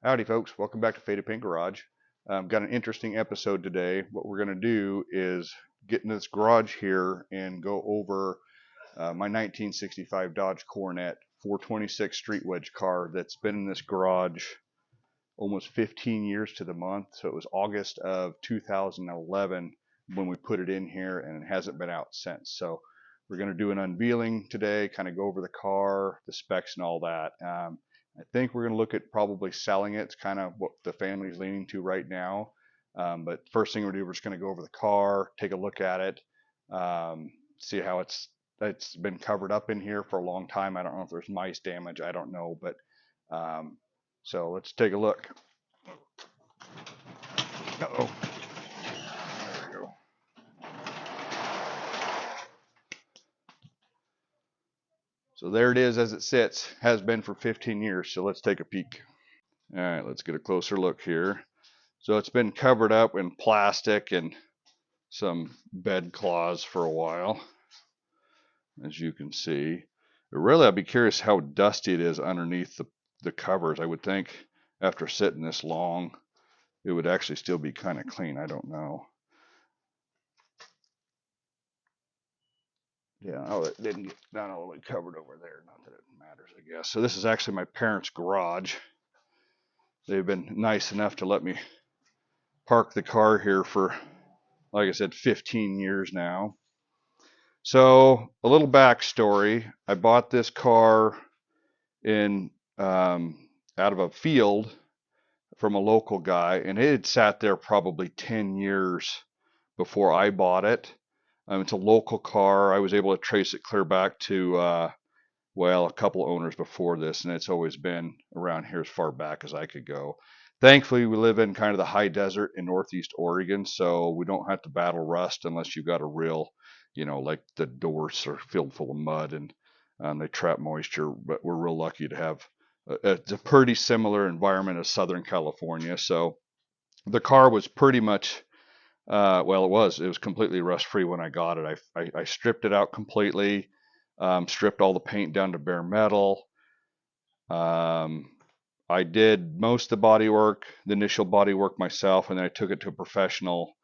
Howdy folks, welcome back to Faded Paint Garage. Got an interesting episode today. What we're going to do is get in this garage here and go over my 1965 Dodge Coronet 426 street wedge car that's been in this garage almost 15 years to the month. So it was August of 2011 when we put it in here, and it hasn't been out since. So we're going to do an unveiling today, kind of go over the car, the specs and all that. I think we're going to look at probably selling it. It's kind of what the family's leaning to right now. But first thing we're going to do, we're just going to go over the car, take a look at it, see how it's been covered up in here for a long time. I don't know if there's mice damage. I don't know, but so let's take a look. Uh-oh. There we go. So there it is as it sits. Has been for 15 years. So let's take a peek. All right, let's get a closer look here. So it's been covered up in plastic and some bed cloths for a while, as you can see. But really, I'd be curious how dusty it is underneath the covers. I would think after sitting this long, it would actually still be kind of clean. I don't know. Yeah, oh, it didn't get not all the way covered over there. Not that it matters, I guess. So this is actually my parents' garage. They've been nice enough to let me park the car here for, like I said, 15 years now. So a little backstory. I bought this car in out of a field from a local guy, and it had sat there probably 10 years before I bought it. It's a local car. I was able to trace it clear back to, well, a couple owners before this, and it's always been around here as far back as I could go. Thankfully, we live in kind of the high desert in northeast Oregon, so we don't have to battle rust unless you've got a real, like the doors are filled full of mud and they trap moisture. But we're real lucky to have it's a pretty similar environment as Southern California. So the car was pretty much well, it was completely rust free when I got it. I stripped it out completely, stripped all the paint down to bare metal. I did most of the body work, the initial body work myself, and then I took it to a professional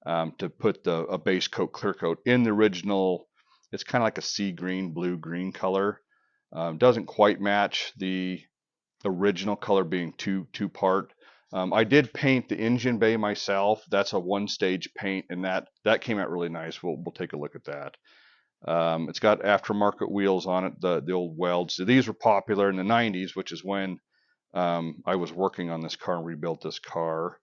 to put a base coat, clear coat in the original. It's kind of like a sea green, blue green color. Doesn't quite match the original color being two part. I did paint the engine bay myself. That's a one-stage paint, and that came out really nice. We'll take a look at that. It's got aftermarket wheels on it, the old welds. So these were popular in the 90s, which is when I was working on this car and rebuilt this car.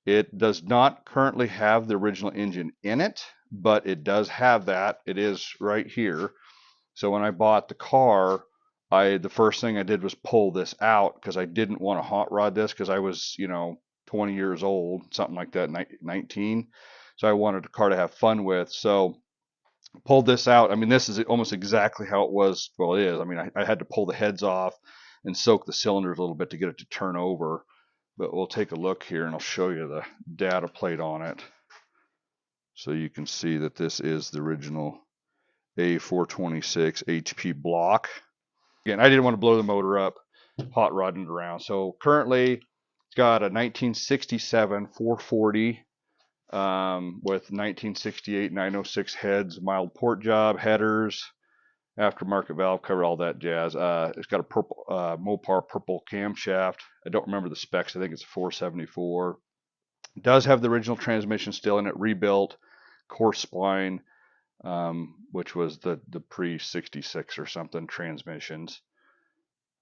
It does not currently have the original engine in it, but it does have that. It is right here. So when I bought the car, the first thing I did was pull this out because I didn't want to hot rod this because I was, 20 years old, something like that, 19. So I wanted a car to have fun with. So pulled this out. I mean, this is almost exactly how it was. Well, it is. I mean, I had to pull the heads off and soak the cylinders a little bit to get it to turn over. But we'll take a look here and I'll show you the data plate on it. So you can see that this is the original A426 HP block. Again, I didn't want to blow the motor up, hot rodding it around. So currently, it's got a 1967 440 with 1968 906 heads, mild port job, headers, aftermarket valve cover, all that jazz. It's got a purple Mopar purple camshaft. I don't remember the specs. I think it's a 474. It does have the original transmission still in it, rebuilt, coarse spline, which was the pre-66 or something transmissions.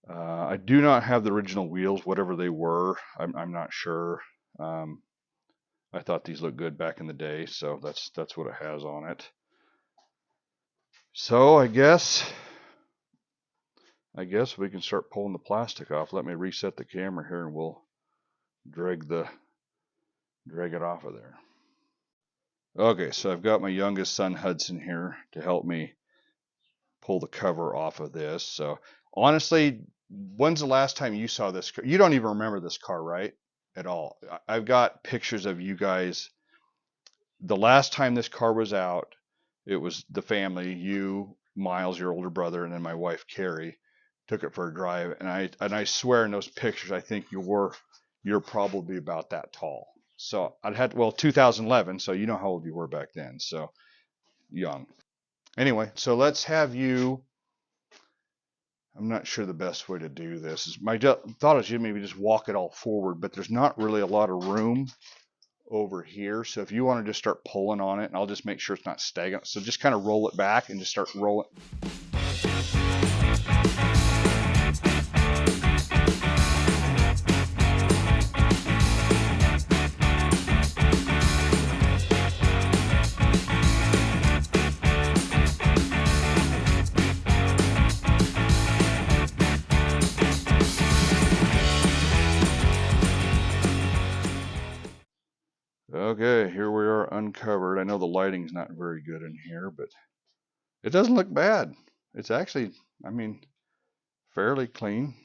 I do not have the original wheels, whatever they were. I'm not sure. I thought these looked good back in the day, so that's what it has on it. So I guess we can start pulling the plastic off. Let me reset the camera here, and we'll drag it off of there. Okay, so I've got my youngest son Hudson here to help me pull the cover off of this. So honestly, when's the last time you saw this car? You don't even remember this car, right? At all. I've got pictures of you guys. The last time this car was out, it was the family, you, Miles, your older brother, and then my wife Carrie, took it for a drive, and I swear in those pictures, I think you're probably about that tall. So I'd had, well, 2011, so you know how old you were back then, so young. Anyway, so let's have you. I'm not sure the best way to do this is. My thought is you maybe just walk it all forward, but there's not really a lot of room over here. So if you want to just start pulling on it, and I'll just make sure it's not stagnant. So just kind of roll it back and just start rolling. Okay, here we are uncovered. I know the lighting's not very good in here, but it doesn't look bad. It's actually, I mean, fairly clean.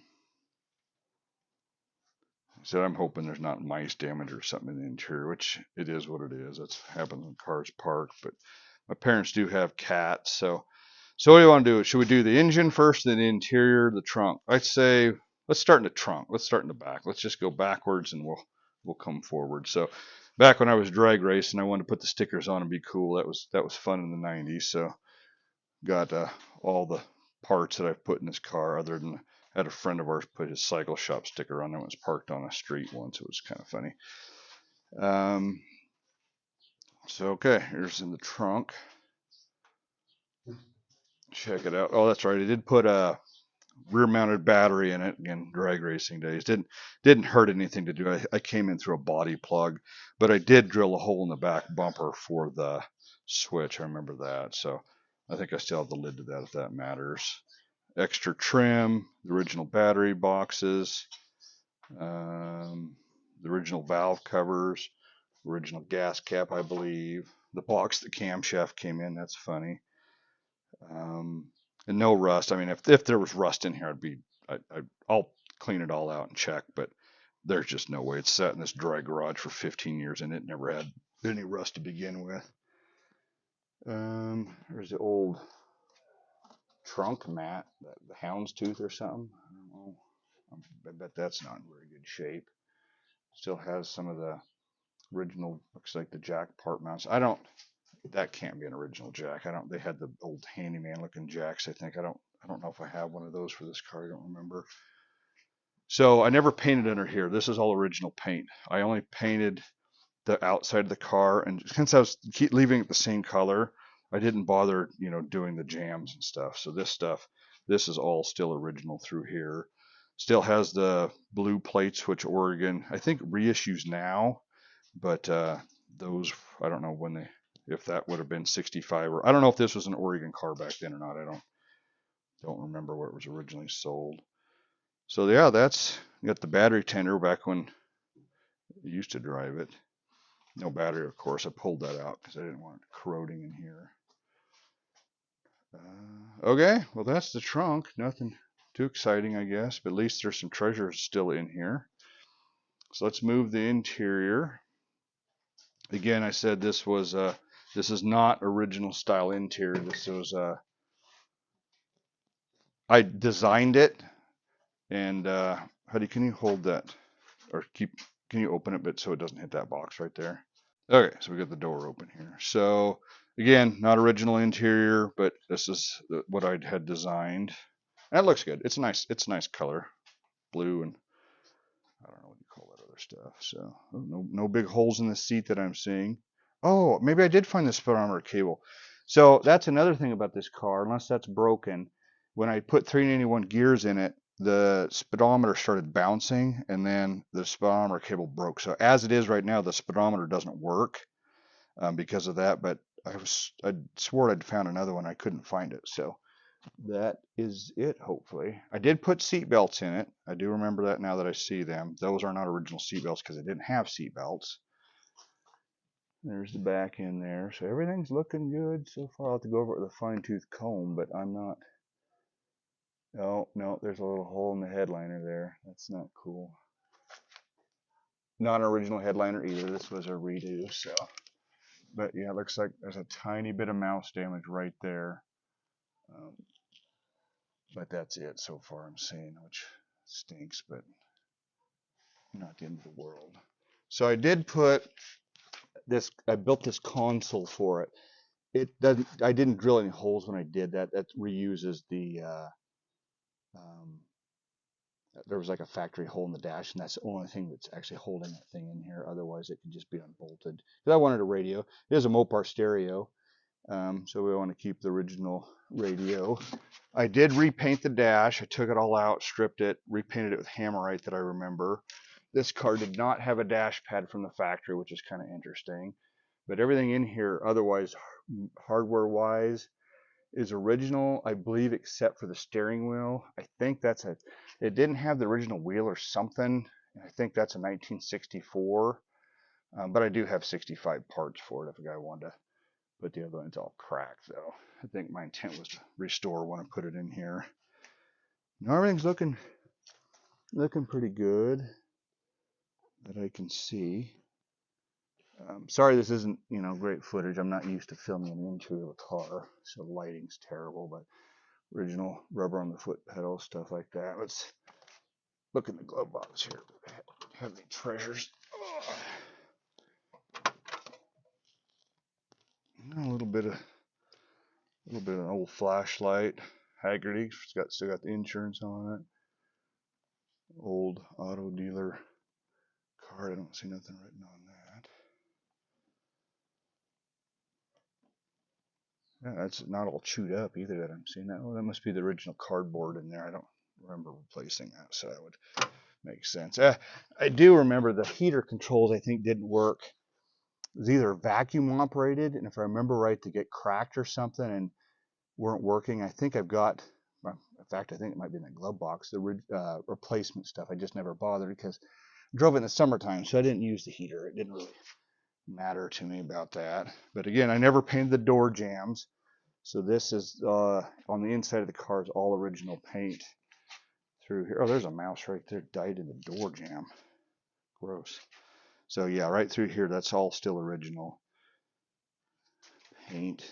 So I'm hoping there's not mice damage or something in the interior, which it is what it is. That's happens when cars park. But my parents do have cats, so what do you want to do? Should we do the engine first, then the interior, the trunk? I'd say let's start in the trunk. Let's start in the back. Let's just go backwards and we'll come forward. So back when I was drag racing, I wanted to put the stickers on and be cool. That was fun in the 90s. So got all the parts that I've put in this car, other than I had a friend of ours put his cycle shop sticker on it. It was parked on a street once. It was kind of funny. So okay, here's in the trunk. Check it out. Oh, that's right. I did put a rear-mounted battery in it. Again, drag racing days. Didn't hurt anything to do. I came in through a body plug, but I did drill a hole in the back bumper for the switch. I remember that. So I think I still have the lid to that if that matters. Extra trim, the original battery boxes, the original valve covers, original gas cap, I believe. The box the camshaft came in. That's funny. And no rust. I mean, if there was rust in here, I'll clean it all out and check, but there's just no way. It's sat in this dry garage for 15 years and it never had any rust to begin with. There's the old trunk mat, the houndstooth or something. I don't know. I bet that's not in very good shape. Still has some of the original, looks like the jack part mounts. That can't be an original jack. They had the old handyman looking jacks, I think. I don't know if I have one of those for this car. I don't remember. So I never painted under here. This is all original paint. I only painted the outside of the car, and since I was leaving it the same color, I didn't bother, doing the jams and stuff. So this is all still original through here. Still has the blue plates, which Oregon, I think, reissues now, but those, I don't know if that would have been 65, or I don't know if this was an Oregon car back then or not. I don't remember where it was originally sold. So yeah, that's got the battery tender back when I used to drive it. No battery, of course. I pulled that out because I didn't want it corroding in here. Okay, well that's the trunk. Nothing too exciting, I guess, but at least there's some treasures still in here. So let's move the interior. Again, I said this is not original style interior. This was I designed it, and Huddy, can you hold that, or can you open it but so it doesn't hit that box right there? Okay, so we got the door open here. So again, not original interior, but this is what I had designed. And it looks good. It's nice. It's a nice color, blue, and I don't know what you call that other stuff. So no big holes in the seat that I'm seeing. Oh, maybe I did find the speedometer cable. So that's another thing about this car, unless that's broken. When I put 391 gears in it, the speedometer started bouncing, and then the speedometer cable broke. So as it is right now, the speedometer doesn't work because of that. But I swore I'd found another one. I couldn't find it. So that is it, hopefully. I did put seat belts in it. I do remember that now that I see them. Those are not original seat belts because I didn't have seat belts. There's the back end there. So everything's looking good so far. I'll have to go over it with a fine-tooth comb, but I'm not. Oh, no, there's a little hole in the headliner there. That's not cool. Not an original headliner either. This was a redo, so. But yeah, it looks like there's a tiny bit of mouse damage right there. But that's it so far I'm seeing, which stinks, but not the end of the world. So I did put this, I built this console for it. It doesn't, I didn't drill any holes when I did that. That reuses the, um, there was like a factory hole in the dash, and that's the only thing that's actually holding that thing in here. Otherwise, it could just be unbolted. Because I wanted a radio. It is a Mopar stereo, so we want to keep the original radio. I did repaint the dash. I took it all out, stripped it, repainted it with Hammerite that I remember. This car did not have a dash pad from the factory, which is kind of interesting. But everything in here, otherwise, hardware-wise, is original, I believe, except for the steering wheel. I think that's a, it didn't have the original wheel or something. I think that's a 1964, but I do have 65 parts for it if a guy wanted to. But the other one's all cracked, though. I think my intent was to restore one and put it in here. Now everything's looking pretty good that I can see. Sorry this isn't, great footage. I'm not used to filming an interior of a car, so the lighting's terrible, but original rubber on the foot pedals, stuff like that. Let's look in the glove box here. Have any treasures? A little bit of an old flashlight. Haggerty, still got the insurance on it. Old auto dealer card. I don't see nothing written on that. Yeah, that's not all chewed up either that I'm seeing. That, that must be the original cardboard in there. I don't remember replacing that, so that would make sense. I do remember the heater controls, I think, didn't work. It was either vacuum operated, and if I remember right, to get cracked or something and weren't working. I think I've got, well, in fact, I think it might be in the glove box, the replacement stuff. I just never bothered because I drove it in the summertime, so I didn't use the heater. It didn't really matter to me about that. But again, I never painted the door jambs. So this is on the inside of the car is all original paint through here. Oh, there's a mouse right there, died in the door jamb. Gross. So yeah, right through here, that's all still original paint.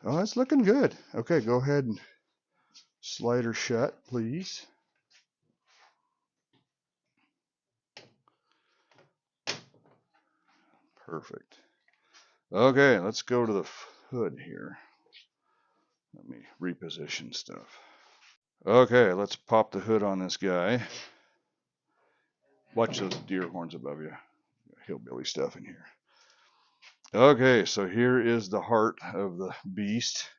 Oh, that's looking good. Okay, go ahead and slide her shut, please. Perfect. Okay, let's go to the hood here. Let me reposition stuff. Okay, let's pop the hood on this guy. Watch those deer horns above you. Hillbilly stuff in here. Okay, so here is the heart of the beast.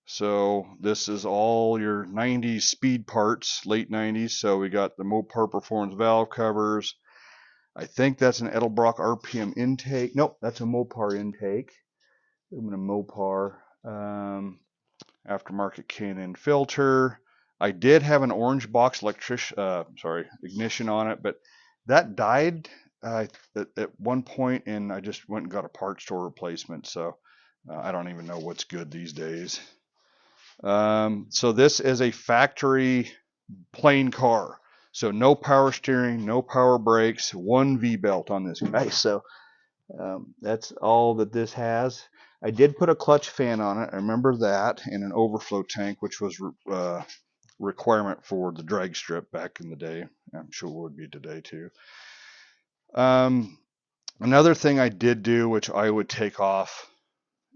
So this is all your 90s speed parts, late 90s. So we got the Mopar performance valve covers. I think that's an Edelbrock RPM intake. Nope, that's a Mopar intake. Aluminum Mopar. Aftermarket K&N filter. I did have an orange box ignition on it, but that died at one point, and I just went and got a parts store replacement. So I don't even know what's good these days. So this is a factory plain car. So no power steering, no power brakes, one V-belt on this guy. So that's all that this has. I did put a clutch fan on it. I remember that, and an overflow tank, which was requirement for the drag strip back in the day. I'm sure it would be today too. Another thing I did do, which I would take off,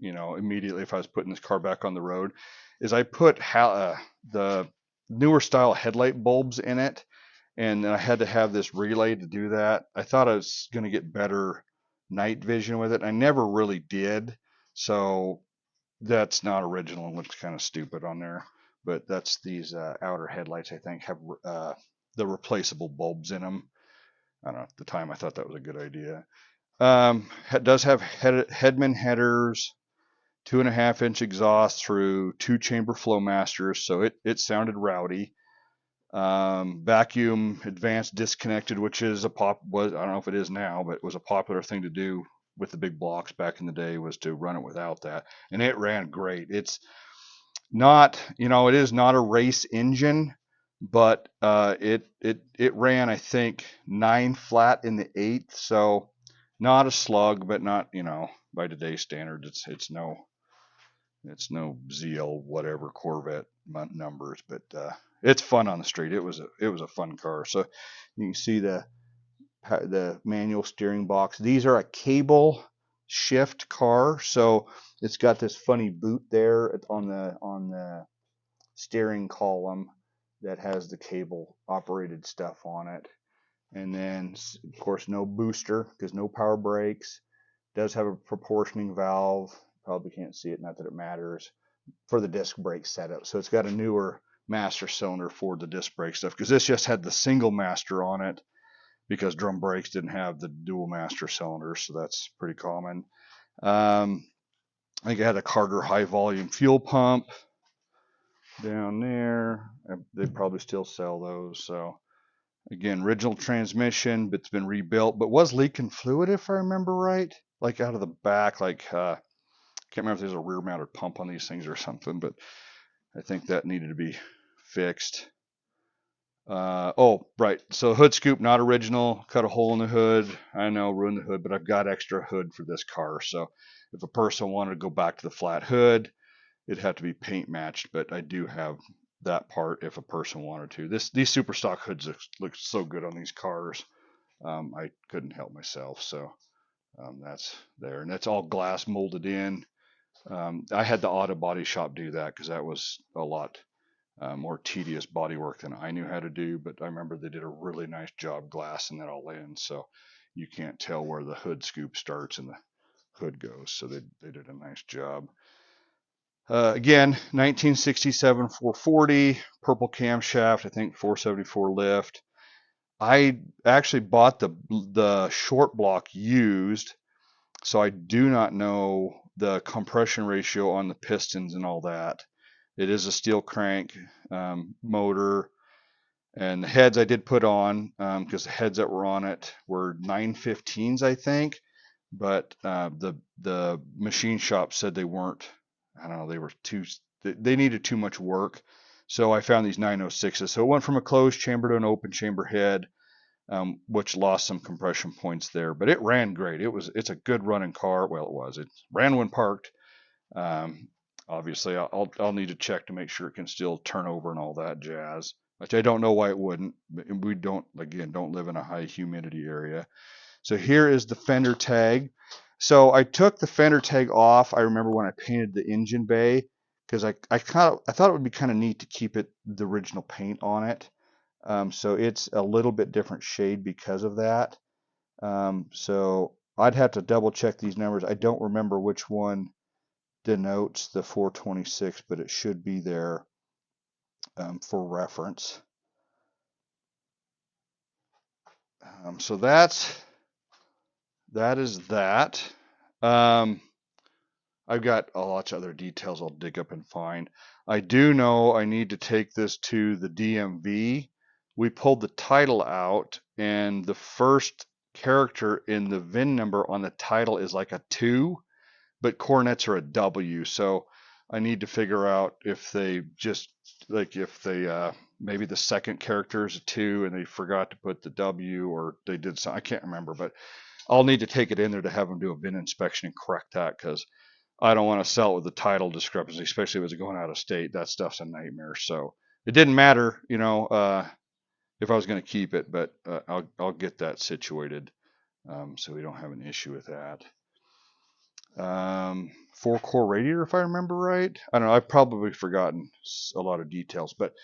immediately if I was putting this car back on the road, is I put the newer style headlight bulbs in it, and I had to have this relay to do that. I thought I was going to get better night vision with it. I never really did, so that's not original and looks kind of stupid on there. But that's these outer headlights, I think, have the replaceable bulbs in them. I don't know, at the time I thought that was a good idea. It does have Headman headers, 2.5-inch exhaust through 2-chamber Flowmasters, so it sounded rowdy. Vacuum advanced disconnected, which is I don't know if it is now, but it was a popular thing to do with the big blocks back in the day, was to run it without that, and it ran great. It's not, it is not a race engine, but it ran, I think, 9 flat in the 8th, so not a slug, but not, by today's standards, it's no It's no ZL whatever Corvette numbers, but it's fun on the street. It was a fun car. So you can see the manual steering box. These are a cable shift car, so it's got this funny boot there on the steering column that has the cable operated stuff on it. And then, of course, no booster because no power brakes. Does have a proportioning valve. Probably can't see it, not that it matters, for the disc brake setup. So it's got a newer master cylinder for the disc brake stuff because this just had the single master on it because drum brakes didn't have the dual master cylinders. So that's pretty common. I think it had a Carter high volume fuel pump down there. They probably still sell those. So again, original transmission, but it's been rebuilt, but was leaking fluid if I remember right, like out of the back. Like can't remember if there's a rear mounted pump on these things or something, but I think that needed to be fixed. Oh, right. So hood scoop, not original. Cut a hole in the hood. I know, ruined the hood, but I've got extra hood for this car. So if a person wanted to go back to the flat hood, it'd have to be paint matched. But I do have that part if a person wanted to. These super stock hoods look so good on these cars. I couldn't help myself. So that's there, and that's all glass molded in. I had the auto body shop do that because that was a lot more tedious body work than I knew how to do, but I remember they did a really nice job glassing it all in, so you can't tell where the hood scoop starts and the hood goes. So they did a nice job. Again, 1967 440 purple camshaft, I think 474 lift. I actually bought the short block used, so I do not know the compression ratio on the pistons and all that. It is a steel crank motor, and the heads I did put on because the heads that were on it were 915s, I think, but the machine shop said they weren't. I don't know, they were they needed too much work, so I found these 906s. So it went from a closed chamber to an open chamber head, which lost some compression points there, but it ran great. It's a good running car. Well, it ran when parked. Um, Obviously, I'll need to check to make sure it can still turn over and all that jazz. Which I don't know why it wouldn't. We don't live in a high humidity area. So here is the fender tag. So I took the fender tag off. I remember when I painted the engine bay because I thought it would be kind of neat to keep it the original paint on it. So it's a little bit different shade because of that. So I'd have to double check these numbers. I don't remember which one denotes the 426, but it should be there for reference. So that is that. I've got lots of other details I'll dig up and find. I do know I need to take this to the DMV. We pulled the title out, and the first character in the VIN number on the title is like a 2, but Coronets are a W. So I need to figure out if they just maybe the second character is a 2 and they forgot to put the W, or they did something. I can't remember, but I'll need to take it in there to have them do a VIN inspection and correct that because I don't want to sell it with the title discrepancy, especially if it's going out of state. That stuff's a nightmare. So it didn't matter, if I was going to keep it, but I'll get that situated so we don't have an issue with that. 4-core radiator, if I remember right. I don't know. I've probably forgotten a lot of details, but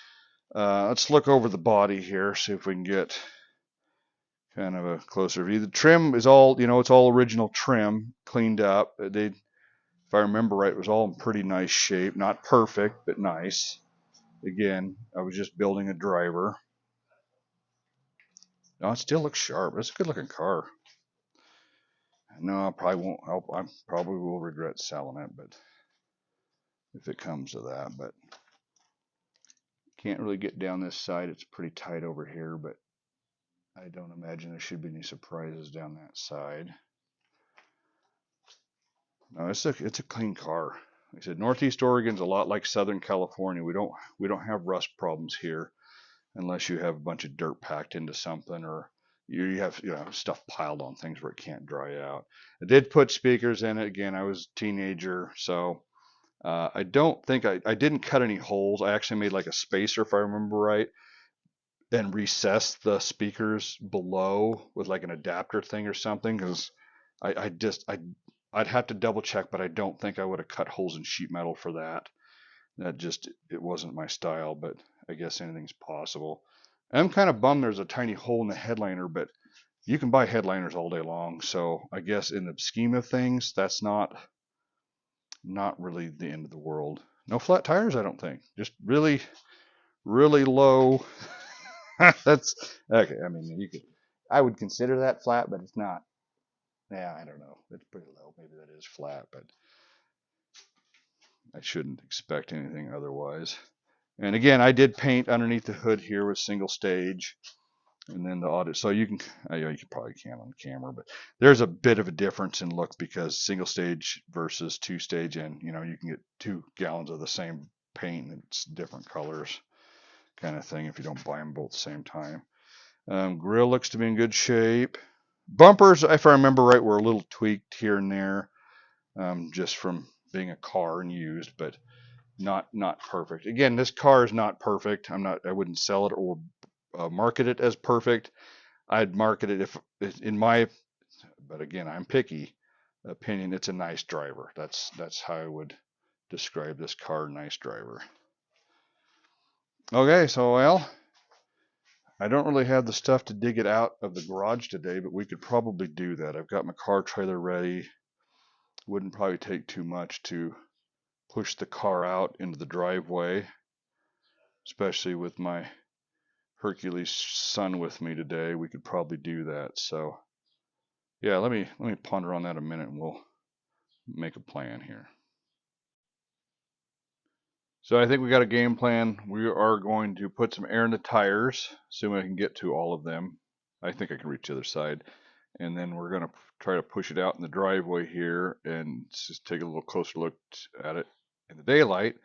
let's look over the body here, see if we can get kind of a closer view. The trim is all, it's all original trim, cleaned up. If I remember right, it was all in pretty nice shape. Not perfect, but nice. Again, I was just building a driver. No, it still looks sharp. It's a good looking car. No, I probably won't. I probably will regret selling it, but if it comes to that, but can't really get down this side. It's pretty tight over here, but I don't imagine there should be any surprises down that side. No, it's a clean car. Like I said, Northeast Oregon's a lot like Southern California. We don't have rust problems here unless you have a bunch of dirt packed into something, or you have stuff piled on things where it can't dry out. I did put speakers in it. Again, I was a teenager, so I don't think I didn't cut any holes. I actually made like a spacer, if I remember right, and recessed the speakers below with like an adapter thing or something, because I'd have to double check, but I don't think I would have cut holes in sheet metal for that. That just, it wasn't my style, but I guess anything's possible. I'm kind of bummed there's a tiny hole in the headliner, but you can buy headliners all day long, so I guess in the scheme of things, that's not really the end of the world. No flat tires, I don't think. Just really, really low. That's okay. I mean, you could, I would consider that flat, but it's not. Yeah, I don't know. It's pretty low. Maybe that is flat, but I shouldn't expect anything otherwise. And again, I did paint underneath the hood here with single stage, and then the audit. So you can, you probably can on camera, but there's a bit of a difference in look because single stage versus two stage, and you can get 2 gallons of the same paint and it's different colors, kind of thing, if you don't buy them both at the same time. Grill looks to be in good shape. Bumpers, if I remember right, were a little tweaked here and there, just from being a car and used, but not perfect. Again, this car is not perfect. I wouldn't sell it or market it as perfect. I'd market it if in my, but again, I'm picky opinion, it's a nice driver. That's how I would describe this car, nice driver. Okay, so well, I don't really have the stuff to dig it out of the garage today, but we could probably do that. I've got my car trailer ready. Wouldn't probably take too much to push the car out into the driveway, especially with my Hercules son with me today. We could probably do that. So yeah, let me ponder on that a minute and we'll make a plan here. So I think we got a game plan. We are going to put some air in the tires, assuming I can get to all of them. I think I can reach the other side. And then we're going to try to push it out in the driveway here and just take a little closer look at it in the daylight.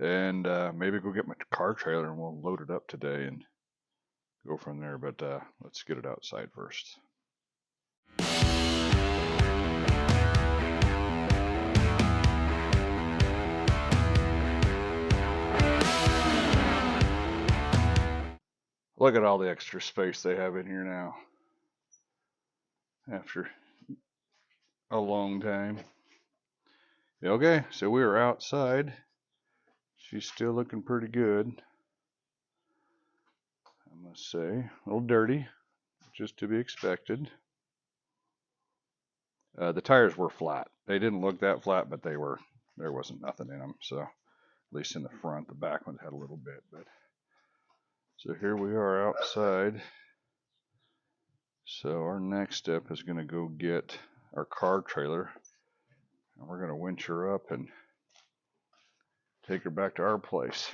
And maybe go get my car trailer and we'll load it up today and go from there. But let's get it outside first. Look at all the extra space they have in here now after a long time. Okay, so we are outside. She's still looking pretty good, I must say. A little dirty, just to be expected. The tires were flat. They didn't look that flat, but there wasn't nothing in them. So at least in the front, the back one had a little bit. But so here we are outside. So our next step is going to go get our car trailer, and we're going to winch her up and take her back to our place.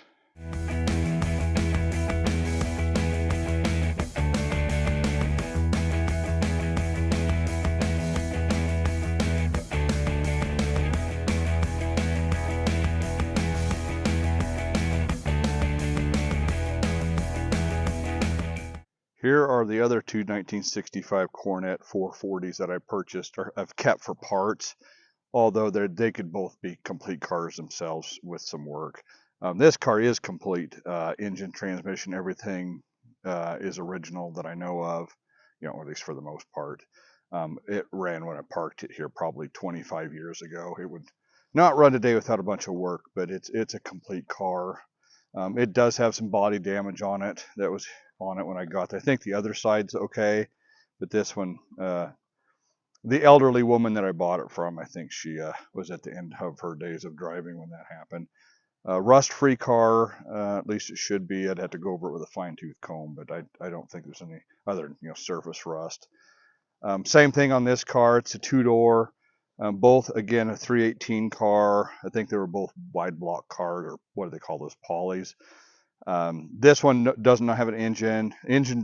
Here are the other two 1965 Coronet 440s that I purchased or I've kept for parts, although they could both be complete cars themselves with some work. This car is complete, engine, transmission, everything is original that I know of, or at least for the most part. It ran when I parked it here probably 25 years ago. It would not run today without a bunch of work, but it's a complete car. It does have some body damage on it that was on it when I got there. I think the other side's okay, but this one, the elderly woman that I bought it from, I think she was at the end of her days of driving when that happened. Rust-free car, at least it should be. I'd have to go over it with a fine-tooth comb, but I don't think there's any other surface rust. Same thing on this car. It's a two-door. Both, again, a 318 car. I think they were both wide block cars, or what do they call those, polys. This one does not have an engine.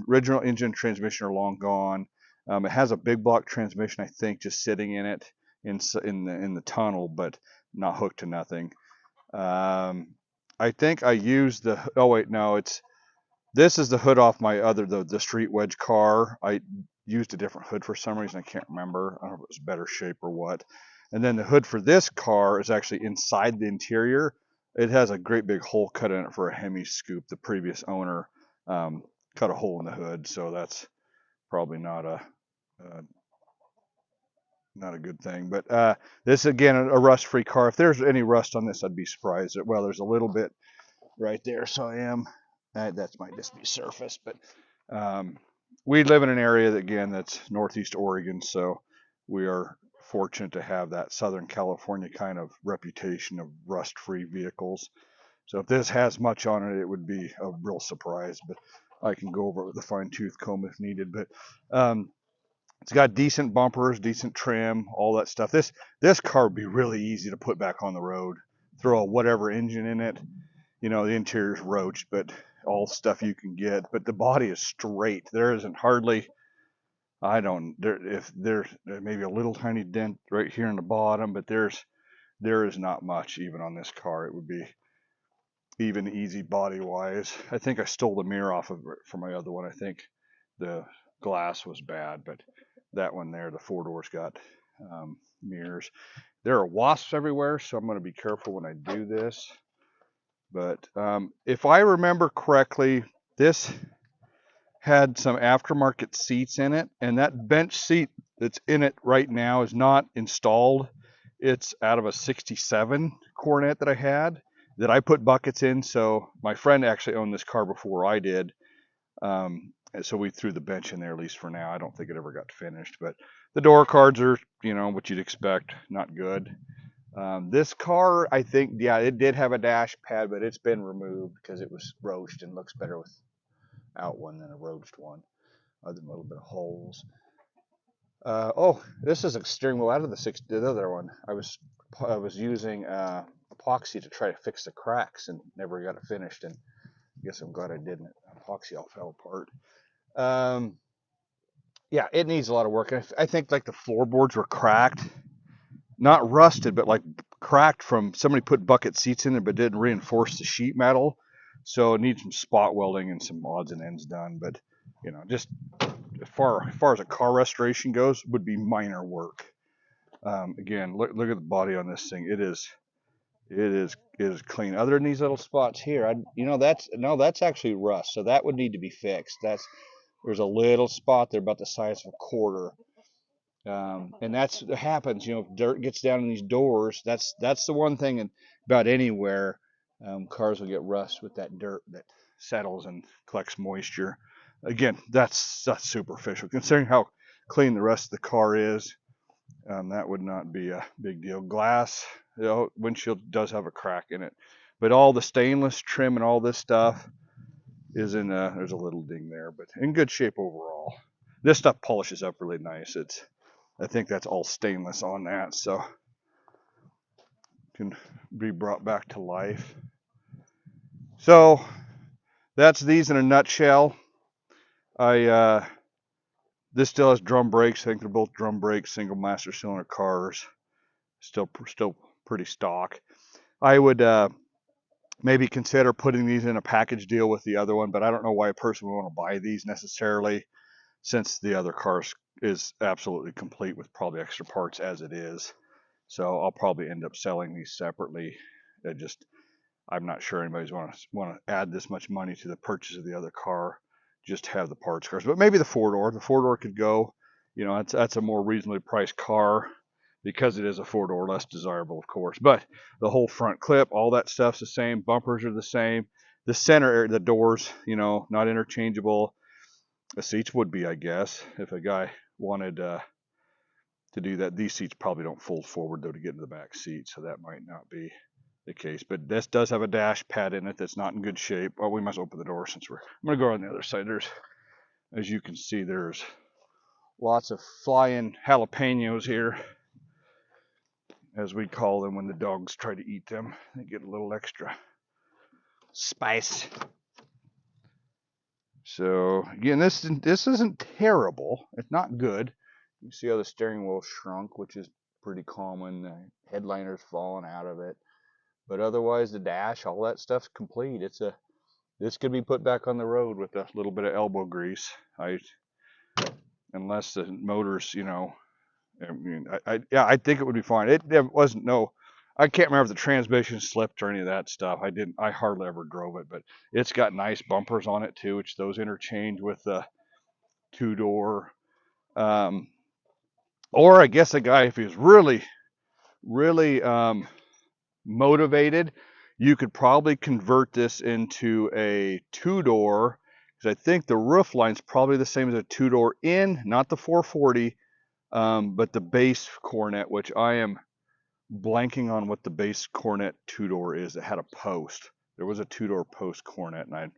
Original engine, transmission are long gone. It has a big block transmission, I think, just sitting in it in the tunnel, but not hooked to nothing. I think I used the. Oh wait, no, this is the hood off my other the street wedge car. I used a different hood for some reason. I can't remember. I don't know if it was better shape or what. And then the hood for this car is actually inside the interior. It has a great big hole cut in it for a Hemi scoop. The previous owner cut a hole in the hood, so that's probably not a good thing. But this again, a rust-free car. If there's any rust on this, I'd be surprised. Well, there's a little bit right there, so I am. That might just be surface, but we live in an area that, again, that's Northeast Oregon, so we are fortunate to have that Southern California kind of reputation of rust-free vehicles. So if this has much on it, it would be a real surprise, but I can go over it with a fine-tooth comb if needed. But it's got decent bumpers, decent trim, all that stuff. This car would be really easy to put back on the road. Throw a whatever engine in it. You know, the interior's roached, but all stuff you can get. But the body is straight. There isn't hardly, if there's maybe a little tiny dent right here in the bottom, but there is not much even on this car. It would be even easy body wise. I think I stole the mirror off of it from my other one. I think the glass was bad, but that one there, the 4-door's got mirrors. There are wasps everywhere, so I'm going to be careful when I do this. But if I remember correctly, this had some aftermarket seats in it, and that bench seat that's in it right now is not installed. It's out of a 67 Coronet that I had that I put buckets in. So my friend actually owned this car before I did. And so we threw the bench in there, at least for now. I don't think it ever got finished, but the door cards are, you know, what you'd expect, not good. This car, I think, yeah, it did have a dash pad, but it's been removed because it was roached and looks better without one than a roached one, other than a little bit of holes. Oh, this is a steering wheel out of the other one. I was using epoxy to try to fix the cracks and never got it finished, and I guess I'm glad I didn't. Epoxy all fell apart. Yeah, it needs a lot of work. I think like the floorboards were cracked, not rusted, but like cracked from somebody put bucket seats in there but didn't reinforce the sheet metal. So it needs some spot welding and some odds and ends done. But you know, just as far as a car restoration goes, would be minor work. Again, look at the body on this thing. It is clean. Other than these little spots here, that's actually rust. So that would need to be fixed. There's a little spot there about the size of a quarter. And that happens, you know, if dirt gets down in these doors. That's the one thing about anywhere, cars will get rust with that dirt that settles and collects moisture. Again, that's superficial. Considering how clean the rest of the car is, that would not be a big deal. Glass, you know, windshield does have a crack in it, but all the stainless trim and all this stuff is in. There's a little ding there, but in good shape overall. This stuff polishes up really nice. I think that's all stainless on that, so can be brought back to life. So that's these in a nutshell. This still has drum brakes. I think they're both drum brakes, single master cylinder cars. Still pretty stock. I would maybe consider putting these in a package deal with the other one, but I don't know why a person would want to buy these necessarily, since the other car is absolutely complete with probably extra parts as it is. So I'll probably end up selling these separately. I'm not sure anybody's want to add this much money to the purchase of the other car, just to have the parts cars. But maybe the 4-door. The 4-door could go. You know, that's a more reasonably priced car because it is a 4-door, less desirable, of course. But the whole front clip, all that stuff's the same. Bumpers are the same. The center area, the doors, you know, not interchangeable. The seats would be, I guess, if a guy wanted to do that. These seats probably don't fold forward, though, to get into the back seat, so that might not be the case. But this does have a dash pad in it that's not in good shape. Well, we must open the door since I'm going to go on the other side. As you can see, there's lots of flying jalapenos here, as we call them when the dogs try to eat them. They get a little extra spice. So again, this isn't terrible. It's not good. You see how the steering wheel shrunk, which is pretty common. The headliner's falling out of it. But otherwise, the dash, all that stuff's complete. This could be put back on the road with a little bit of elbow grease. Unless the motor's, you know, I mean, yeah, I think it would be fine. It wasn't no. I can't remember if the transmission slipped or any of that stuff. I hardly ever drove it, but it's got nice bumpers on it too, which those interchange with the two door. Um, or I guess a guy, if he was really motivated, you could probably convert this into a two door. Because I think the roof line's probably the same as a two door in, not the 440, but the base Coronet, which I am blanking on what the base Coronet two door is. It had a post. There was a two door post Coronet, and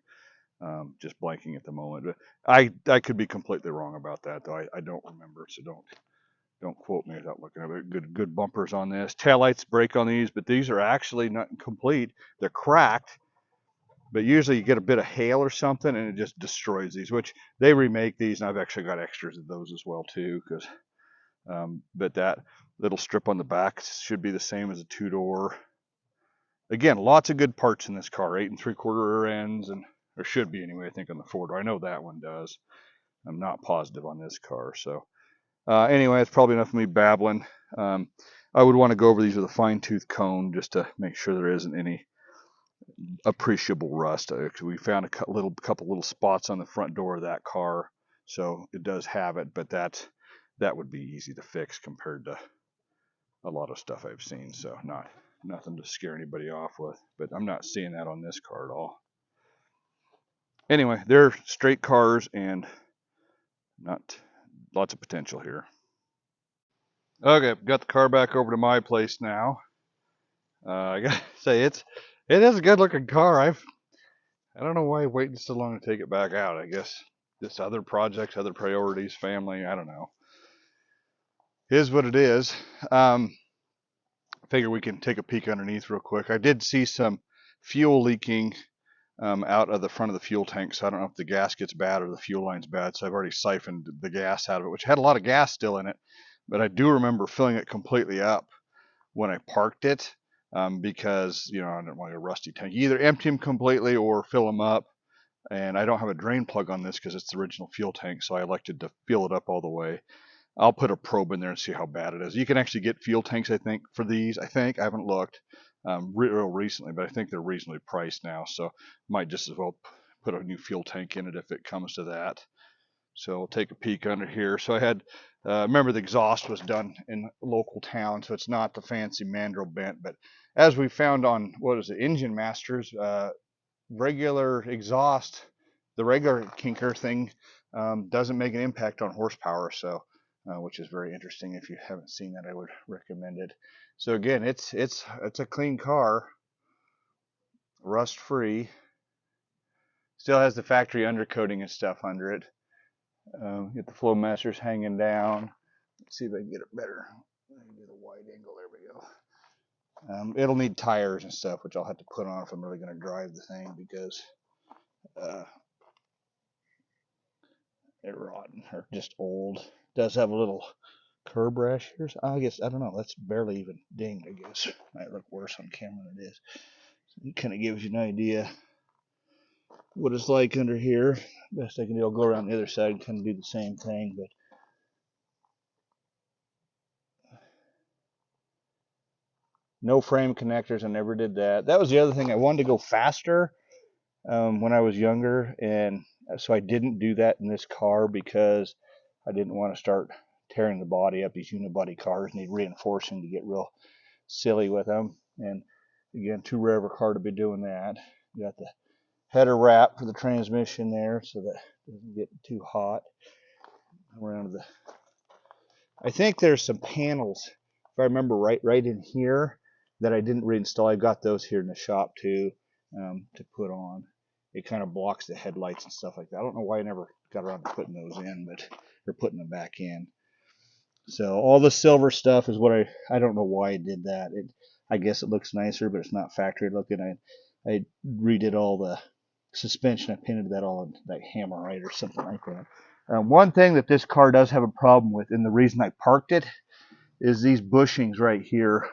I'm just blanking at the moment. But I could be completely wrong about that, though. I don't remember, so don't quote me without looking at it. Good bumpers on this. Taillights break on these, but these are actually not complete. They're cracked, but usually you get a bit of hail or something, and it just destroys these. Which they remake these, and I've actually got extras of those as well too, because but that little strip on the back should be the same as a two door. Again, lots of good parts in this car. 8 3/4 rear ends, and or should be anyway. I think on the four door. I know that one does. I'm not positive on this car, so. Anyway, it's probably enough of me babbling. I would want to go over these with a fine-tooth comb just to make sure there isn't any appreciable rust. We found a couple little spots on the front door of that car, so it does have it, but that would be easy to fix compared to a lot of stuff I've seen. So nothing to scare anybody off with, but I'm not seeing that on this car at all. Anyway, they're straight cars and not lots of potential here. Okay, got the car back over to my place now. I gotta say it is a good looking car. I don't know why I'm waiting so long to take it back out. I guess just other projects, other priorities, family. I don't know. Is what it is. Figure we can take a peek underneath real quick. I did see some fuel leaking out of the front of the fuel tank, so I don't know if the gasket's bad or the fuel line's bad. So I've already siphoned the gas out of it, which had a lot of gas still in it. But I do remember filling it completely up when I parked it, because I didn't want a rusty tank. You either empty them completely or fill them up. And I don't have a drain plug on this because it's the original fuel tank, so I elected to fill it up all the way. I'll put a probe in there and see how bad it is. You can actually get fuel tanks, I think, for these. I haven't looked real recently, but I think they're reasonably priced now, so might just as well put a new fuel tank in it if it comes to that. So we'll take a peek under here. So I had, remember the exhaust was done in a local town, so it's not the fancy mandrel bent, but as we found on, Engine Masters, regular exhaust, the regular kinker thing, doesn't make an impact on horsepower, so which is very interesting. If you haven't seen that, I would recommend it. So again, it's a clean car, rust free, still has the factory undercoating and stuff under it. Get the flow masters hanging down. Let's see if I can get it better. Do the wide angle. There we go. It'll need tires and stuff, which I'll have to put on if I'm really going to drive the thing, because they're rotten or just old. It does have a little curb rash here. I guess, I don't know. That's barely even dinged, I guess. Might look worse on camera than it is. So it kind of gives you an idea what it's like under here. Best I can do, I'll go around the other side and kind of do the same thing, but no frame connectors. I never did that. That was the other thing. I wanted to go faster when I was younger, and so I didn't do that in this car because I didn't want to start tearing the body up. These unibody cars need reinforcing to get real silly with them, and again, too rare of a car to be doing that. You got the header wrap for the transmission there so that it doesn't get too hot. Around the, I think there's some panels, if I remember right in here, that I didn't reinstall. I got those here in the shop too, to put on. It kind of blocks the headlights and stuff like that. I don't know why I never got around to putting those in, but or putting them back in. So all the silver stuff is what I don't know why I did that. I guess it looks nicer, but it's not factory looking. I redid all the suspension. I painted that all in like Hammerite or something like that. One thing that this car does have a problem with, and the reason I parked it, is these bushings right here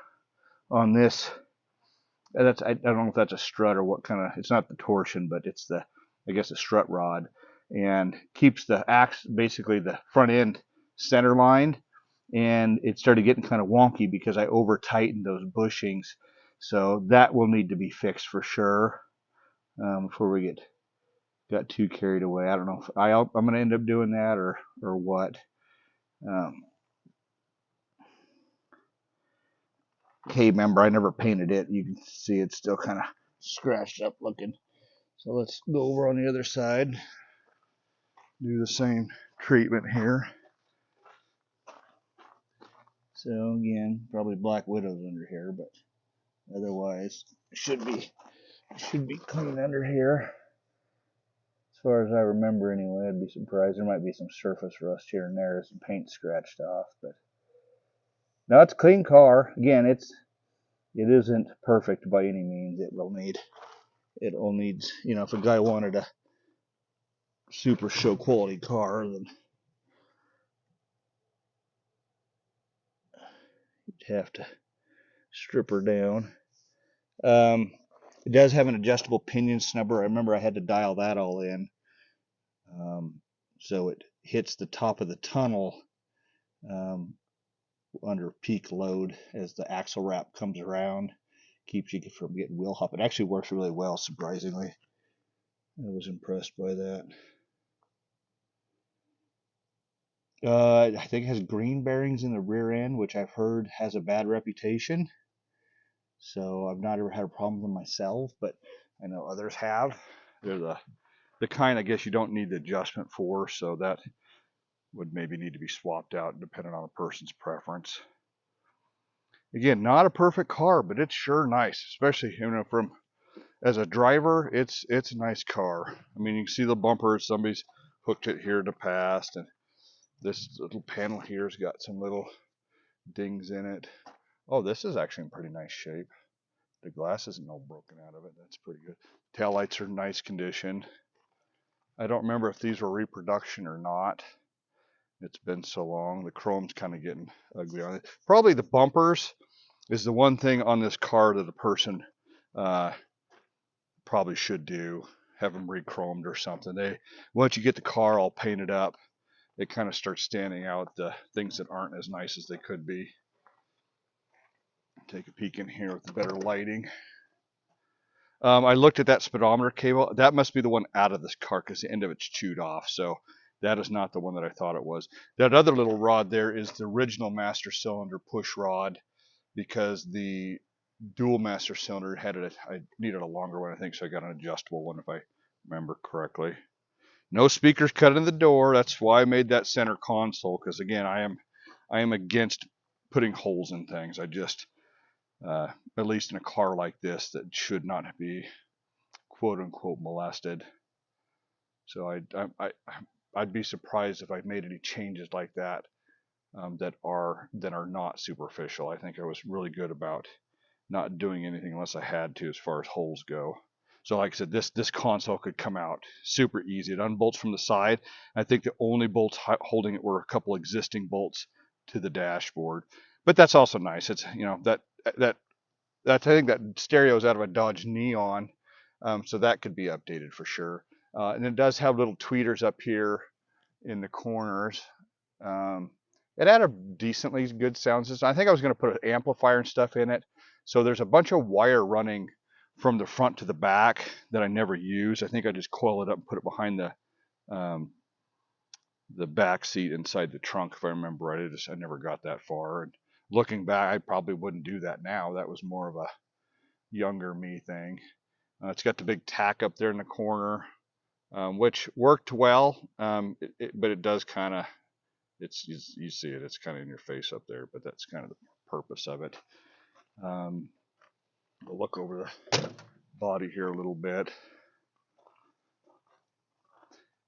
on this. I don't know if that's a strut or what kind of. It's not the torsion, but it's the, I guess, a strut rod, and keeps the basically the front end center lined. and it started getting kind of wonky because I over tightened those bushings. So that will need to be fixed for sure, before we got too carried away. I don't know if I'm going to end up doing that or what. Um, okay, remember, I never painted it. You can see it's still kind of scratched up looking. So let's go over on the other side, do the same treatment here. So again, probably black widows under here, but otherwise should be clean under here. As far as I remember anyway, I'd be surprised. There might be some surface rust here and there, some paint scratched off, but no, it's a clean car. Again, it isn't perfect by any means. It'll need, if a guy wanted a super show quality car, then you'd have to strip her down. It does have an adjustable pinion snubber. I remember I had to dial that all in. So it hits the top of the tunnel um, under peak load as the axle wrap comes around. Keeps you from getting wheel hop. It actually works really well, surprisingly. I was impressed by that. I think it has green bearings in the rear end, which I've heard has a bad reputation. So I've not ever had a problem with them myself, but I know others have. They're the kind, I guess, you don't need the adjustment for, so that would maybe need to be swapped out depending on a person's preference. Again, not a perfect car, but it's sure nice, especially from as a driver. It's a nice car. I mean, you can see the bumper. Somebody's hooked it here in the past, and this little panel here's got some little dings in it. Oh, this is actually in pretty nice shape. The glass isn't all broken out of it. That's pretty good. Taillights are in nice condition. I don't remember if these were reproduction or not. It's been so long. The chrome's kind of getting ugly on it. Probably the bumpers is the one thing on this car that a person probably should do. Have them re-chromed or something. Once you get the car all painted up, they kind of start standing out the things that aren't as nice as they could be. Take a peek in here with the better lighting. I looked at that speedometer cable. That must be the one out of this car because the end of it's chewed off. So that is not the one that I thought it was. That other little rod there is the original master cylinder push rod, because the dual master cylinder I needed a longer one, I think, so I got an adjustable one if I remember correctly. No speakers cut in the door. That's why I made that center console, because again, I am against putting holes in things. I just at least in a car like this that should not be quote unquote molested. So I'd be surprised if I made any changes like that that are not superficial. I think I was really good about not doing anything unless I had to as far as holes go. So like I said, this console could come out super easy. It unbolts from the side. I think the only bolts holding it were a couple existing bolts to the dashboard. But that's also nice. It's that I think that stereo is out of a Dodge Neon, so that could be updated for sure. And it does have little tweeters up here in the corners. Um, it had a decently good sound system. I think I was going to put an amplifier and stuff in it. So there's a bunch of wire running from the front to the back that I never use. I think I just coil it up and put it behind the back seat inside the trunk, if I remember right. I never got that far. And looking back, I probably wouldn't do that now. That was more of a younger me thing. It's got the big tack up there in the corner, which worked well, but it does kind of, you see it, it's kind of in your face up there, but that's kind of the purpose of it. We'll look over the body here a little bit.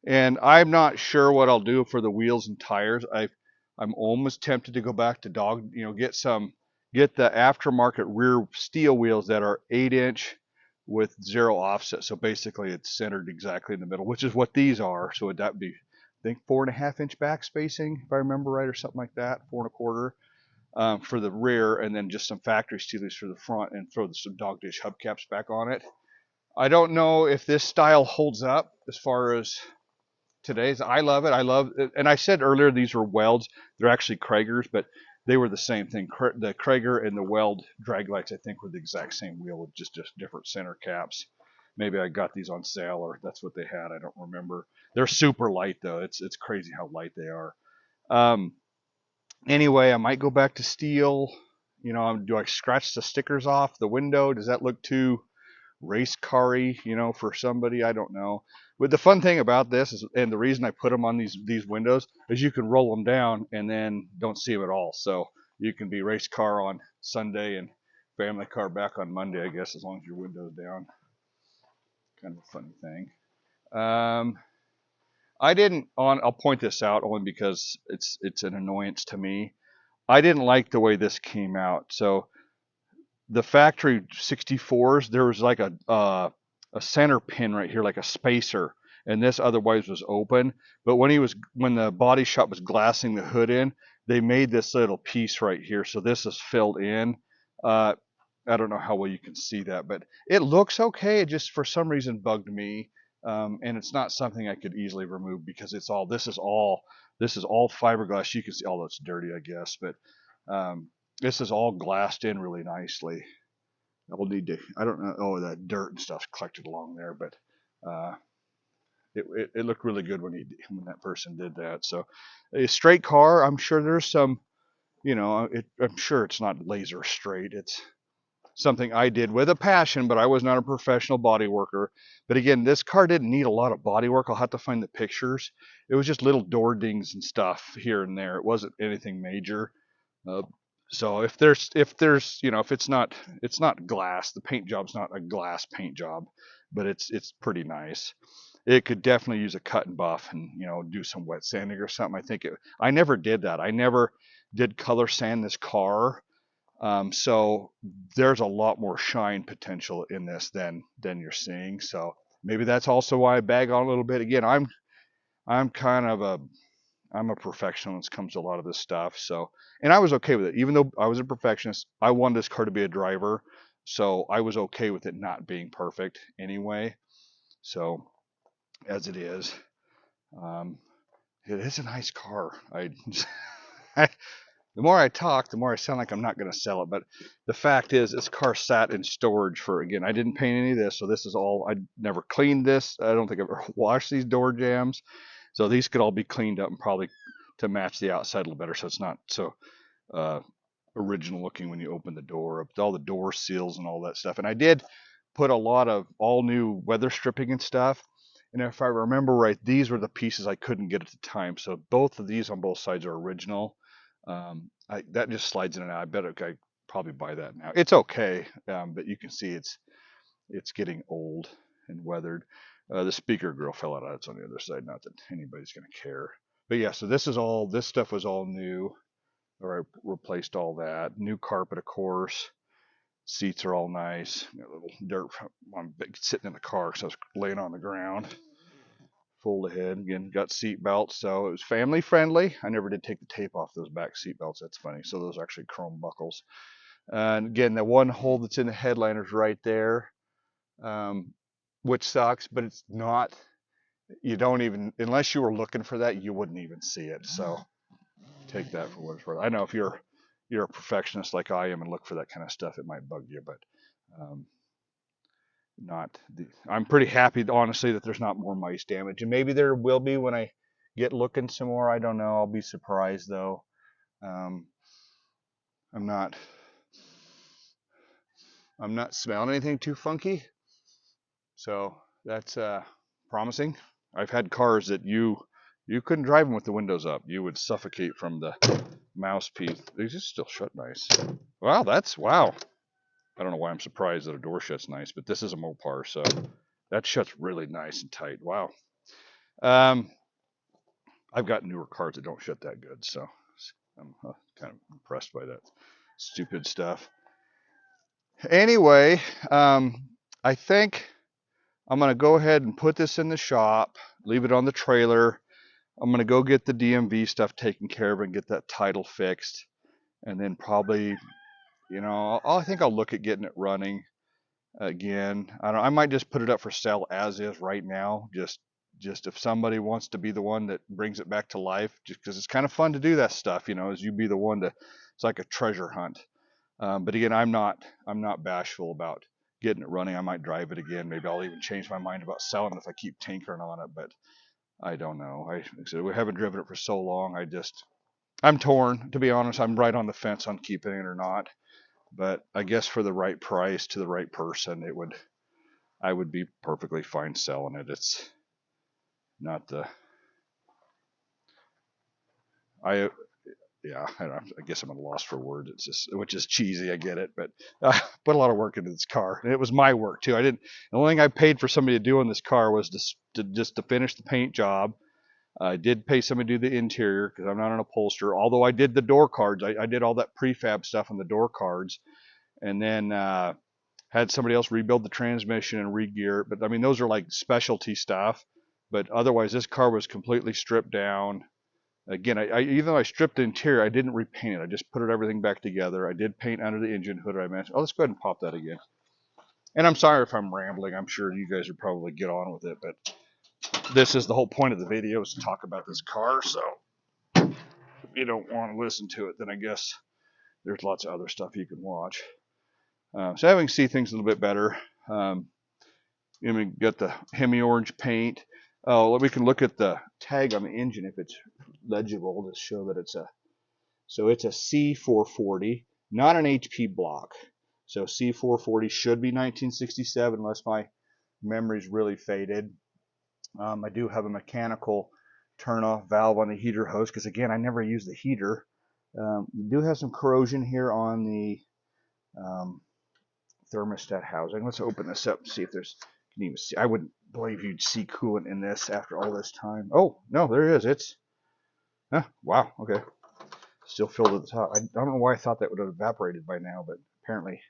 And I'm not sure what I'll do for the wheels and tires. I'm almost tempted to go back to get the aftermarket rear steel wheels that are 8-inch with 0 offset. So basically it's centered exactly in the middle, which is what these are. So that'd be, I think, 4.5-inch back spacing, if I remember right, or something like that, 4.25 for the rear, and then just some factory steelies for the front, and throw some dog dish hubcaps back on it. I don't know if this style holds up as far as today's. I love it. I love it. And I said earlier these were Welds. They're actually Kragers, but they were the same thing. The Krager and the Weld drag lights, I think, were the exact same wheel with just different center caps. Maybe I got these on sale, or that's what they had. I don't remember. They're super light though. It's crazy how light they are. Um, anyway, I might go back to steel. You know, do I scratch the stickers off the window? Does that look too race car-y, you know, for somebody? I don't know. But the fun thing about this is, and the reason I put them on these windows, is you can roll them down and then don't see them at all. So you can be race car on Sunday and family car back on Monday, I guess, as long as your window's down. Kind of a funny thing. Um, I didn't on. I'll point this out only because it's an annoyance to me. I didn't like the way this came out. So the factory 64s, there was like a center pin right here, like a spacer, and this otherwise was open. But when the body shop was glassing the hood in, they made this little piece right here, so this is filled in. Uh, I don't know how well you can see that, but it looks okay. It just for some reason bugged me, and it's not something I could easily remove because this is all fiberglass. You can see, although it's dirty, I guess, but this is all glassed in really nicely. I'll need to. I don't know. Oh, that dirt and stuff collected along there, but uh, it looked really good when that person did that. So a straight car. I'm sure there's some. You know, I'm sure it's not laser straight. It's something I did with a passion, but I was not a professional body worker. But again, this car didn't need a lot of body work. I'll have to find the pictures. It was just little door dings and stuff here and there. It wasn't anything major. Uh, so if there's if it's not glass, the paint job's not a glass paint job, but it's pretty nice. It could definitely use a cut and buff and do some wet sanding or something. I never did that. I never did color sand this car. So there's a lot more shine potential in this than you're seeing. So maybe that's also why I bag on a little bit. Again, I'm kind of I'm a perfectionist when it comes to a lot of this stuff. So, and I was okay with it. Even though I was a perfectionist, I wanted this car to be a driver. So I was okay with it not being perfect anyway. So as it is, um, it is a nice car. The more I talk, the more I sound like I'm not going to sell it. But the fact is, this car sat in storage for, again, I didn't paint any of this. So this is all, I never cleaned this. I don't think I've ever washed these door jambs. So these could all be cleaned up and probably to match the outside a little better. So it's not so uh, original looking when you open the door, all the door seals and all that stuff. And I did put a lot of all new weather stripping and stuff. And if I remember right, these were the pieces I couldn't get at the time. So both of these on both sides are original. That just slides in and out. I bet I probably buy that now. It's okay, but you can see it's getting old and weathered. The speaker grill fell out. It's on the other side. Not that anybody's going to care. But yeah, so this stuff was all new. Or I replaced all that. New carpet, of course. Seats are all nice. Got a little dirt. I'm sitting in the car because I was laying on the ground. Full ahead. Again, got seat belts, so it was family friendly. I never did take the tape off those back seat belts. That's funny. So those are actually chrome buckles. And again, the one hole that's in the headliner is right there, which sucks, but it's not. You don't even, unless you were looking for that, you wouldn't even see it. So take that for what it's worth. I know if you're a perfectionist like I am and look for that kind of stuff, it might bug you, but um, not. I'm pretty happy, honestly, that there's not more mice damage, and maybe there will be when I get looking some more. I don't know. I'll be surprised though. Um, I'm not. I'm not smelling anything too funky, so that's promising. I've had cars that you couldn't drive them with the windows up. You would suffocate from the mouthpiece. They just still shut nice. Wow, wow. I don't know why I'm surprised that a door shuts nice, but this is a Mopar, so that shuts really nice and tight. Wow. I've got newer cars that don't shut that good, so I'm kind of impressed by that stupid stuff. Anyway, I think I'm going to go ahead and put this in the shop, leave it on the trailer. I'm going to go get the DMV stuff taken care of and get that title fixed. And then probably, I think I'll look at getting it running again. I might just put it up for sale as is right now, just just if somebody wants to be the one that brings it back to life, just because it's kind of fun to do that stuff, as you be the one to, it's like a treasure hunt. But again, I'm not bashful about getting it running. I might drive it again. Maybe I'll even change my mind about selling it if I keep tinkering on it. But I don't know. Like I said, we haven't driven it for so long. I'm torn, to be honest. I'm right on the fence on keeping it or not. But I guess for the right price to the right person, I would be perfectly fine selling it. It's not the I yeah, I guess I'm at a loss for words. It's just, which is cheesy. I get it, but put a lot of work into this car, and it was my work too. I didn't. The only thing I paid for somebody to do on this car was just to finish the paint job. I did pay somebody to do the interior because I'm not an upholsterer. Although I did the door cards, I did all that prefab stuff on the door cards, and then had somebody else rebuild the transmission and re-gear it. But I mean, those are like specialty stuff. But otherwise, this car was completely stripped down. Again, even though I stripped the interior, I didn't repaint it. I just put everything back together. I did paint under the engine hood I mentioned. Oh, let's go ahead and pop that again. And I'm sorry if I'm rambling. I'm sure you guys would probably get on with it, but this is the whole point of the video, is to talk about this car. So if you don't want to listen to it, then I guess there's lots of other stuff you can watch. So having see things a little bit better. We got the Hemi orange paint. Oh, we can look at the tag on the engine if it's legible to show that it's a C440, not an HP block. So C440 should be 1967 unless my memory's really faded. I do have a mechanical turn-off valve on the heater hose because, again, I never use the heater. We do have some corrosion here on the thermostat housing. Let's open this up and see if there's, can even see. I wouldn't believe you'd see coolant in this after all this time. Oh, no, there it is. Wow, okay. Still filled at the top. I don't know why I thought that would have evaporated by now, but apparently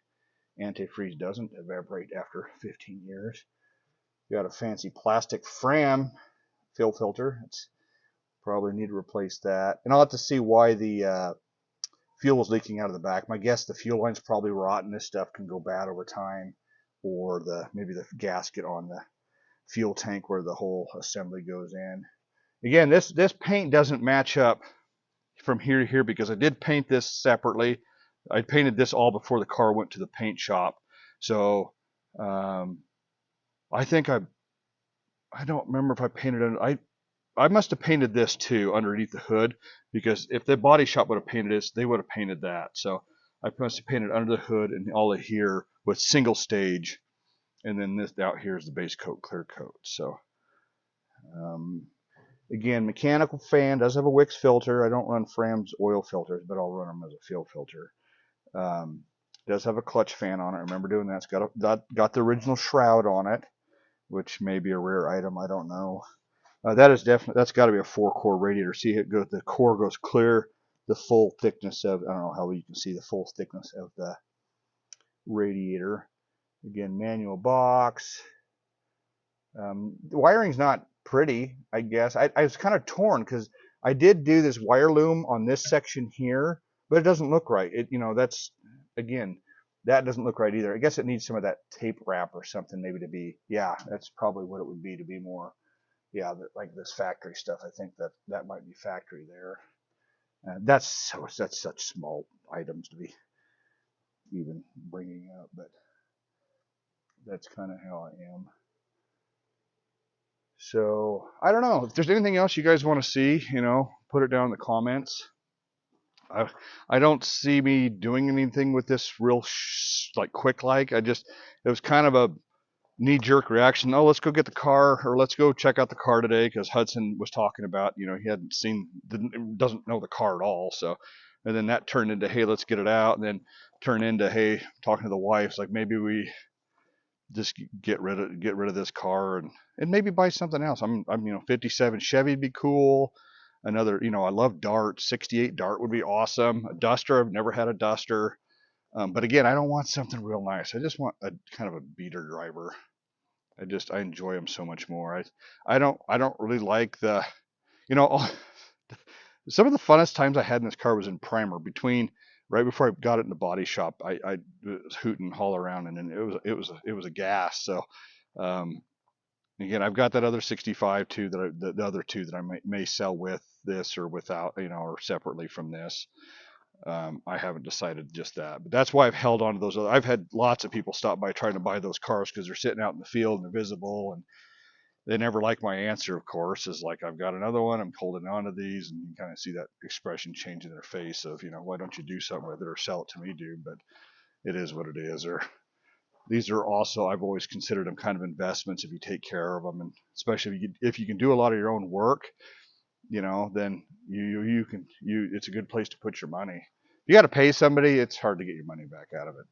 antifreeze doesn't evaporate after 15 years. We got a fancy plastic Fram fill filter. It's probably need to replace that. And I'll have to see why the fuel is leaking out of the back. My guess, the fuel line's probably rotten. This stuff can go bad over time, or maybe the gasket on the fuel tank where the whole assembly goes in. Again, this paint doesn't match up from here to here because I did paint this separately. I painted this all before the car went to the paint shop. So I think I don't remember if I painted it. I must have painted this too underneath the hood, because if the body shop would have painted this, they would have painted that. So I must have painted under the hood and all of here with single stage, and then this out here is the base coat, clear coat. So again, mechanical fan, does have a Wix filter. I don't run Fram's oil filters, but I'll run them as a fuel filter. Does have a clutch fan on it. I remember doing that. It's got the original shroud on it, which may be a rare item. I don't know. That's got to be a 4-core radiator. See, the core goes clear, the full thickness of, I don't know how you can see the full thickness of the radiator. Again, manual box. The wiring's not pretty, I guess. I was kind of torn because I did do this wire loom on this section here, but it doesn't look right. That's, again, that doesn't look right either. I guess it needs some of that tape wrap or something maybe to be, yeah, that's probably what it would be to be more, yeah, like this factory stuff. I think that might be factory there. That's such small items to be even bringing up, but that's kind of how I am. So I don't know if there's anything else you guys want to see, put it down in the comments. I don't see me doing anything with this real quick. It was kind of a knee-jerk reaction. Oh, let's go get the car, or let's go check out the car today, because Hudson was talking about, he doesn't know the car at all. So, and then that turned into, hey, let's get it out, and then turned into, hey, talking to the wife, it's like maybe we just get rid of this car and maybe buy something else. I'm 57 Chevy would be cool. Another, I love Dart. 68 Dart would be awesome. A Duster, I've never had a Duster. But again, I don't want something real nice. I just want a kind of a beater driver. I enjoy them so much more. I don't really like the, some of the funnest times I had in this car was in primer, right before I got it in the body shop. I was hooting all around, and then it was a gas. So, Again, I've got that other 65 too, the other two that I may sell with this or without, or separately from this. I haven't decided just that, but that's why I've held on to those. I've had lots of people stop by trying to buy those cars because they're sitting out in the field and they're visible, and they never like my answer. Of course, is like, I've got another one. I'm holding on to these, and you kind of see that expression change in their face of, why don't you do something with it or sell it to me, dude? But it is what it is. Or these are also, I've always considered them kind of investments if you take care of them, and especially if you can do a lot of your own work, then you can it's a good place to put your money. If you got to pay somebody, it's hard to get your money back out of it.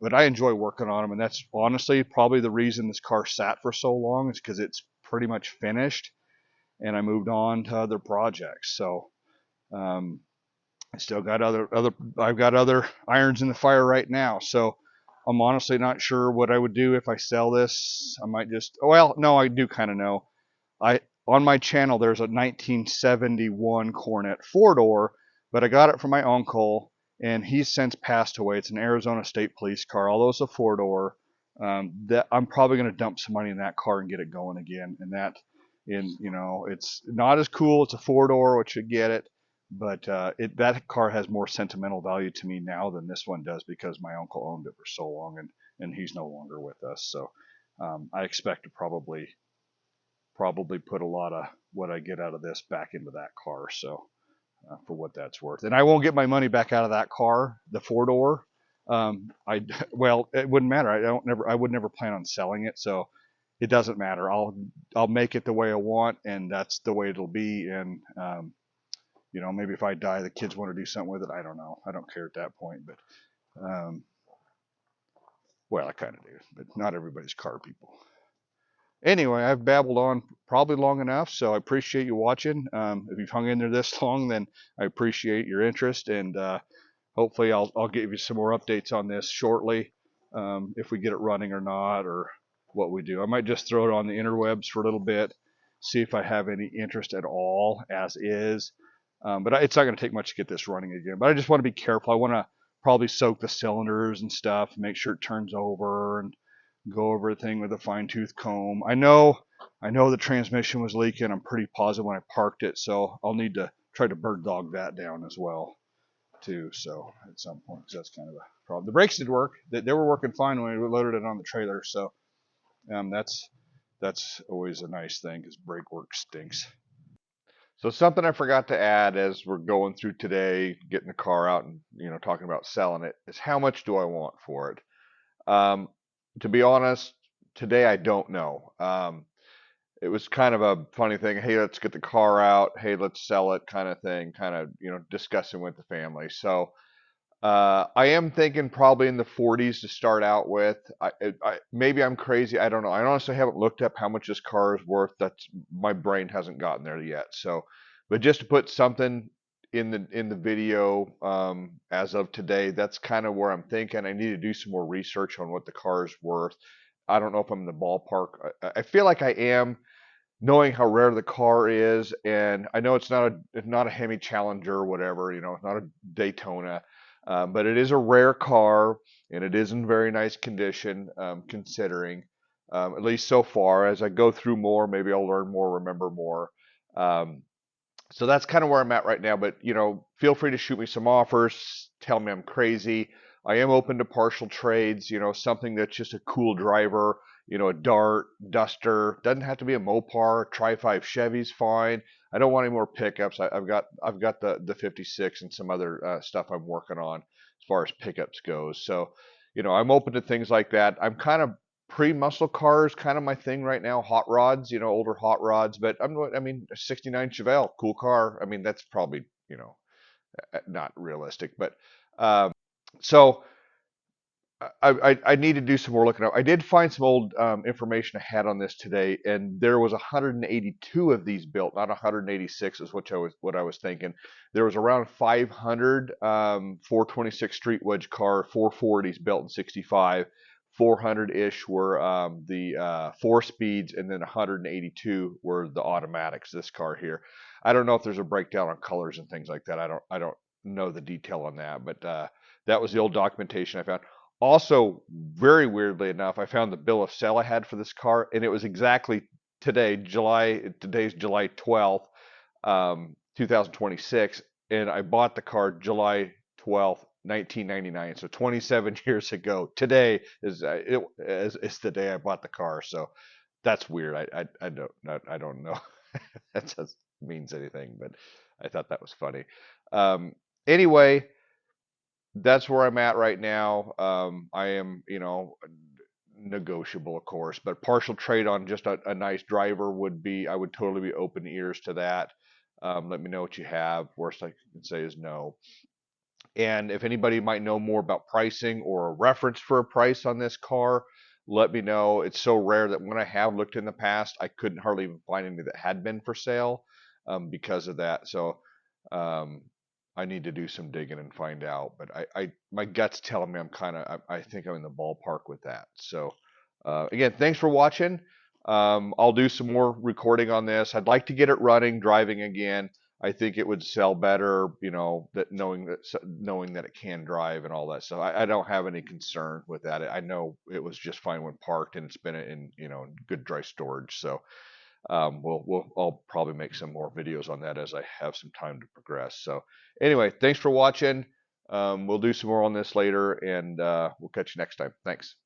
But I enjoy working on them, and that's honestly probably the reason this car sat for so long, is because it's pretty much finished, and I moved on to other projects. So I still got I've got other irons in the fire right now. So I'm honestly not sure what I would do if I sell this. I might just, well, no, I do kind of know. I On my channel there's a 1971 Coronet 4-door, but I got it from my uncle, and he's since passed away. It's an Arizona State Police car, although it's a 4-door. That I'm probably going to dump some money in that car and get it going again. And that, it's not as cool. It's a 4-door, which you get it, but that car has more sentimental value to me now than this one does, because my uncle owned it for so long, and he's no longer with us. So I expect to probably put a lot of what I get out of this back into that car. So for what that's worth, and I won't get my money back out of that car, the 4-door. Well, it wouldn't matter. I would never plan on selling it, so it doesn't matter. I'll make it the way I want, and that's the way it'll be. And maybe if I die, the kids want to do something with it. I don't know. I don't care at that point, but well, I kind of do, but not everybody's car people. Anyway, I've babbled on probably long enough, so I appreciate you watching. If you've hung in there this long, then I appreciate your interest, and hopefully I'll give you some more updates on this shortly, if we get it running or not, or what we do. I might just throw it on the interwebs for a little bit, see if I have any interest at all as is. But it's not going to take much to get this running again. But I just want to be careful. I want to probably soak the cylinders and stuff, make sure it turns over, and go over everything with a fine-tooth comb. I know the transmission was leaking. I'm pretty positive when I parked it, so I'll need to try to bird dog that down as well too. So at some point, because that's kind of a problem. The brakes did work. They were working fine when we loaded it on the trailer. So that's always a nice thing, because brake work stinks. So something I forgot to add as we're going through today, getting the car out and talking about selling it, is how much do I want for it? To be honest, today I don't know. It was kind of a funny thing. Hey, let's get the car out. Hey, let's sell it, kind of thing. Kind of discussing with the family. So I am thinking probably in the 40s to start out with. Maybe I'm crazy. I don't know. I honestly haven't looked up how much this car is worth. That's my brain hasn't gotten there yet. So, but just to put something in the video as of today, that's kind of where I'm thinking. I need to do some more research on what the car is worth. I don't know if I'm in the ballpark. I feel like I am, knowing how rare the car is, and I know it's not a Hemi Challenger or whatever. It's not a Daytona. But it is a rare car, and it is in very nice condition, considering, at least so far. As I go through more, maybe I'll learn more, remember more. So that's kind of where I'm at right now. But feel free to shoot me some offers. Tell me I'm crazy. I am open to partial trades. Something that's just a cool driver. A Dart, Duster. Doesn't have to be a Mopar. Tri-5 Chevy's fine. I don't want any more pickups. I've got the 56 and some other stuff I'm working on as far as pickups goes. So, I'm open to things like that. I'm kind of pre-muscle cars, kind of my thing right now. Hot rods, older hot rods. But I mean, a 69 Chevelle, cool car. I mean, that's probably not realistic. But so I need to do some more looking up. I did find some old information I had on this today, and there was 182 of these built, not 186 is what I was thinking. There was around 500 426 street wedge car 440s built in 65. 400-ish were the 4-speeds, and then 182 were the automatics. This car here, I don't know if there's a breakdown on colors and things like that. I don't know the detail on that, but that was the old documentation I found. Also, very weirdly enough, I found the bill of sale I had for this car, and it was exactly today, today's July 12th, 2026, and I bought the car July 12th, 1999. So 27 years ago. Today is the day I bought the car. So that's weird. I don't know. That just means anything, but I thought that was funny. Um, anyway, that's where I'm at right now. I am, negotiable, of course, but partial trade on just a nice driver would be, I would totally be open ears to that. Let me know what you have. Worst I can say is no. And if anybody might know more about pricing or a reference for a price on this car, let me know. It's so rare that when I have looked in the past, I couldn't hardly even find any that had been for sale, because of that. So um, I need to do some digging and find out. But my gut's telling me I think I'm in the ballpark with that. So again, thanks for watching. I'll do some more recording on this. I'd like to get it running, driving again. I think it would sell better, that knowing that it can drive and all that. So I don't have any concern with that. I know it was just fine when parked, and it's been in good dry storage. So I'll probably make some more videos on that as I have some time to progress. So anyway, thanks for watching. We'll do some more on this later, and we'll catch you next time. Thanks.